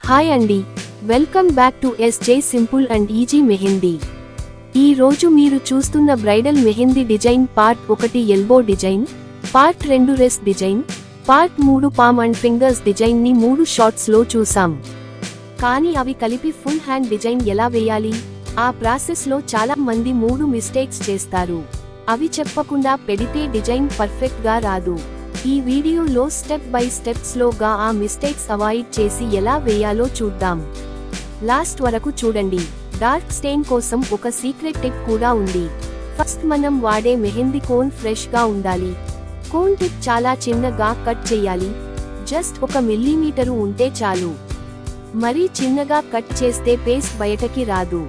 Hi అండి, welcome back to SJ simple and easy mehndi. ఈ రోజు మీరు చూస్తున్న bridal mehndi design part 1 elbow design, part 2 rest design, part 3 palm and fingers design ని 3 shorts లో చూసాం. కానీ అవి కలిపి ఫుల్ హ్యాండ్ డిజైన్ ఎలా వేయాలి, ఆ ప్రాసెస్ లో చాలా మంది 3 మిస్టేక్స్ చేస్తారు. అవి చెప్పకుండా పెడితే డిజైన్ పర్ఫెక్ట్ గా రాదు. ఈ వీడియోలో స్టెప్ బై స్టెప్ స్లోగా ఆ మిస్టేక్స్ అవాయిడ్ చేసి ఎలా వేయాలో చూద్దాం. లాస్ట్ వరకు చూడండి. డార్క్ స్టెయిన్ కోసం ఒక సీక్రెట్ టిప్ కూడా ఉంది. ఫస్ట్ మనం వాడే మెహందీ కోన్ ఫ్రెష్ గా ఉండాలి. కోన్ టిప్ చాలా చిన్నగా కట్ చేయాలి. జస్ట్ 1 మిల్లీమీటరు ఉంటే చాలు. మరీ చిన్నగా కట్ చేస్తే పేస్ట్ బయటకి రాదు.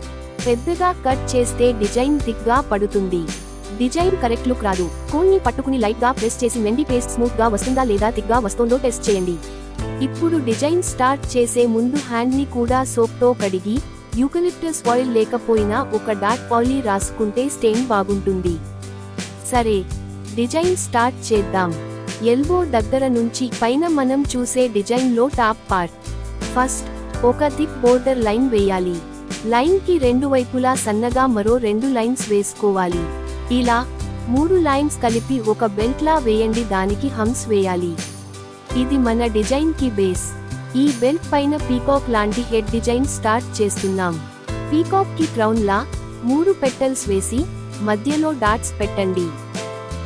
పెద్దగా కట్ చేస్తే డిజైన్ థిక్ గా పడుతుంది. డిజైన్ కరెక్ట్ లుక్ రాదు. కోన్ ని పట్టుకుని లైట్ గా ప్రెస్ చేసి మెండి పేస్ట్ స్మూత్ గా వస్తుందా లేదా థిక్ గా వస్తుందో టెస్ట్ చేయండి. ఇప్పుడు డిజైన్ స్టార్ట్ చేసే ముందు హ్యాండ్ ని కూడా సోప్ తో కడిగి, యూకలిప్టస్ ఆయిల్ లేకపోయినా ఒక డాట్ ఆయిల్ రాసుకుంటే స్టెయిన్ బాగుంటుంది. సరే, డిజైన్ స్టార్ట్ చేద్దాం. ఎల్బో దగ్గర నుంచి పైన మనం చూసే డిజైన్ లో టాప్ పార్ట్. ఫస్ట్ ఒక థిక్ బోర్డర్ లైన్ వేయాలి. లైన్ కి 2 వైపులా సన్నగా మరో 2 లైన్స్ వేసుకోవాలి. ఇలా 3 లైన్స్ కలిపి ఒక బెల్ట్ లా వేయండి. దానికి హంప్స్ వేయాలి. ఇది మన డిజైన్ కి బేస్. ఈ బెల్ట్ పైన పీకాక్ లాంటి హెడ్ డిజైన్ స్టార్ట్ చేస్తున్నాం. పీకాక్ కి క్రౌన్ లా 3 పెటల్స్ వేసి మధ్యలో డాట్స్ పెట్టండి.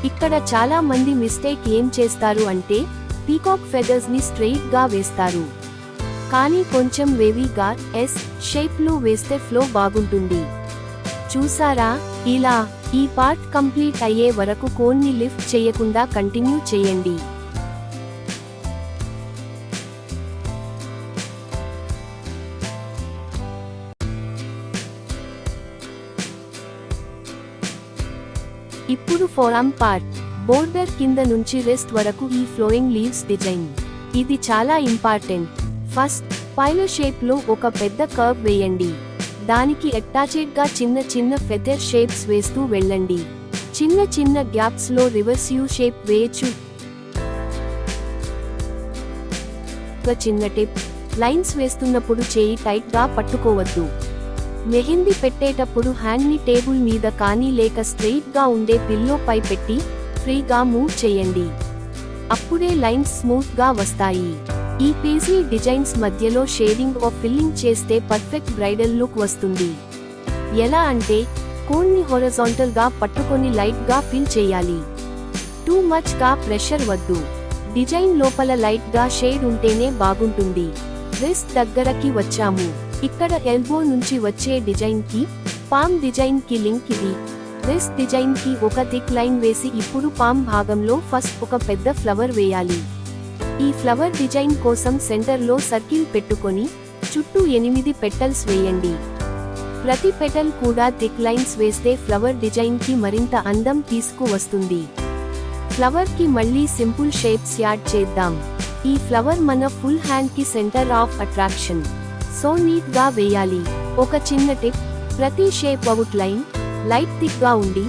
ఇక్కడ చాలా మంది మిస్టేక్ ఏం చేస్తారు అంటే పీకాక్ ఫెదర్స్ ని స్ట్రెయిట్ గా వేస్తారు. కానీ కొంచెం వేవీగా ఎస్ షేప్ లో వేస్తే ఫ్లో బాగుంటుంది. చూసారా, ఇలా ఈ పార్ట్ కంప్లీట్ అయ్యే వరకు కోన్ ని లిఫ్ట్ చేయకుండా కంటిన్యూ చేయండి. ఇప్పుడు ఫోరామ్ పార్ట్. బోర్డర్ కింద నుంచి రెస్ట్ వరకు ఈ ఫ్లోయింగ్ లీవ్స్ డిజైన్. ఇది చాలా ఇంపార్టెంట్. ఫస్ట్ పైలర్ షేప్ లో ఒక పెద్ద కర్వ్ వేయండి. దానికి అటాచ్డ్ గా చిన్న చిన్న ఫెదర్ షేప్స్ వేస్తూ వెళ్ళండి. చిన్న చిన్న గ్యాప్స్ లో రివర్స్ యూ షేప్ వేయచ్చు. ఒక చిన్న టిప్, లైన్స్ వేస్తున్నప్పుడు చేయి టైట్ గా పట్టుకోవద్దు. మెహందీ పెట్టేటప్పుడు హ్యాండ్ ని టేబుల్ మీద కానీ లేక స్ట్రెయిట్ గా ఉండే పిల్లో పై పెట్టి ఫ్రీగా మూవ్ చేయండి. అప్పుడే లైన్స్ స్మూత్ గా వస్తాయి. ఈ పేజీ డిజైన్స్ మధ్యలో షేడింగ్ ఆఫ్ ఫిల్లింగ్ చేస్తే పర్ఫెక్ట్ బ్రైడల్ లుక్ వస్తుంది. ఎలా అంటే కోన్ ని హొరిజాంటల్ గా పట్టుకొని లైట్ గా ఫిల్ చేయాలి. టూ మచ్ గా ప్రెషర్ వద్దు. డిజైన్ లోపల లైట్ గా షేడ్ ఉంటేనే బాగుంటుంది. రిస్ట్ దగ్గరకి వచ్చాము. ఇక్కడ ఎల్బో నుంచి వచ్చే డిజైన్ కి పామ్ డిజైన్ కి లింక్ ఇది. రిస్ట్ డిజైన్ కి ఒక థిక్ లైన్ వేసి ఇప్పుడు పామ్ భాగంలో ఫస్ట్ ఒక పెద్ద ఫ్లవర్ వేయాలి. ఈ ఫ్లవర్ డిజైన్ కోసం సెంటర్ లో సర్కిల్ పెట్టుకొని చుట్టూ 8 పెటల్స్ వేయండి. ప్రతి పెటల్ కూడా థిక్ లైన్స్ వేస్తే ఫ్లవర్ డిజైన్ కి మరింత అందం తీసుకువస్తుంది. ఫ్లవర్ కి మళ్ళీ సింపుల్ షేప్స్ యాడ్ చేద్దాం. ఈ ఫ్లవర్ మన ఫుల్ హ్యాండ్ కి centre of attraction. So neat గా వేయాలి. ఒక చిన్న టిప్, ప్రతి shape outline light thick గా ఉండి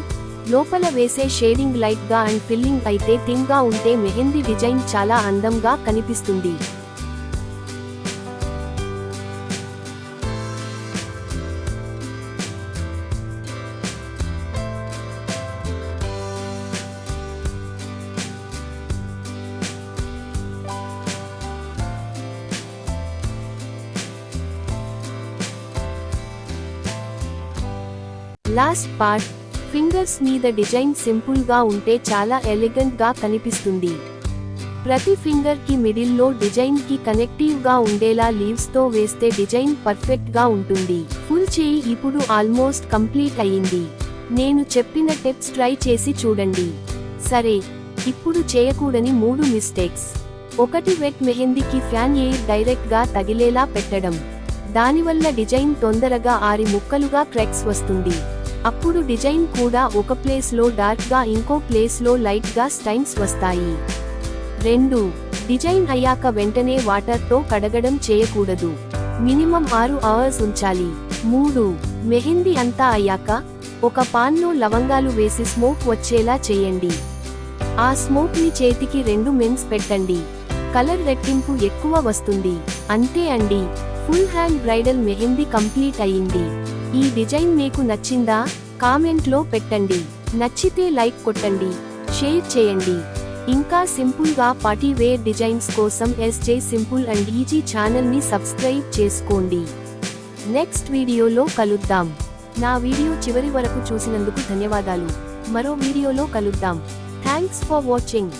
లోపల వేసే షేడింగ్ లైట్ గా అండ్ ఫిల్లింగ్ అయితే థిన్ గా ఉంటే మెహందీ డిజైన్ చాలా అందంగా కనిపిస్తుంది. లాస్ట్ పార్ట్, ఫింగర్స్ మీద డిజైన్ సింపుల్ గా ఉంటే చాలా ఎలిగెంట్ గా కనిపిస్తుంది. ప్రతి ఫింగర్ కి మిడిల్ లో డిజైన్ కి కనెక్టివ్ గా ఉండేలా లీవ్స్ తో వేస్తే డిజైన్ పర్ఫెక్ట్ గా ఉంటుంది. ఫుల్ చేయి ఇప్పుడు ఆల్మోస్ట్ కంప్లీట్ అయ్యింది. నేను చెప్పిన టిప్స్ ట్రై చేసి చూడండి. సరే, ఇప్పుడు చేయకూడని 3 మిస్టేక్స్. 1 వెట్ మెహందీకి ఫ్యాన్ ఎయిర్ డైరెక్ట్ గా తగిలేలా పెట్టడం. దానివల్ల డిజైన్ తొందరగా ఆరి ముక్కలుగా క్రాక్స్ వస్తుంది. అప్పుడు డిజైన్ కూడా ఒక ప్లేస్ లో డార్క్ గా ఇంకో ప్లేస్ లో లైట్ గా స్టైన్స్ వస్తాయి. 2 డిజైన్ అయ్యాక వెంటనే వాటర్ తో కడగడం చేయకూడదు. మినిమం 6 అవర్స్ ఉంచాలి. 3 మెహందీ అంతా అయ్యాక ఒక పాన్ లో లవంగాలు వేసి స్మోక్ వచ్చేలా చేయండి. ఆ స్మోక్ ని చేతికి 2 మెన్స్ పెట్టండి. కలర్ రెట్టింపు ఎక్కువ వస్తుంది. అంతే అండి, full hand bridal mehndi complete అయ్యింది. ఈ డిజైన్ మీకు నచ్చిందా? కామెంట్లో పెట్టండి. నచ్చితే లైక్ కొట్టండి, షేర్ చేయండి. ఇంకా సింపుల్ గా పార్టీ వేర్ డిజైన్స్ కోసం SJ simple and easy channel ని సబ్స్క్రైబ్ చేసుకోండి. నెక్స్ట్ వీడియోలో కలుద్దాం. నా వీడియో చివరి వరకు చూసినందుకు ధన్యవాదాలు. మరో వీడియోలో కలుద్దాం. Thanks for watching.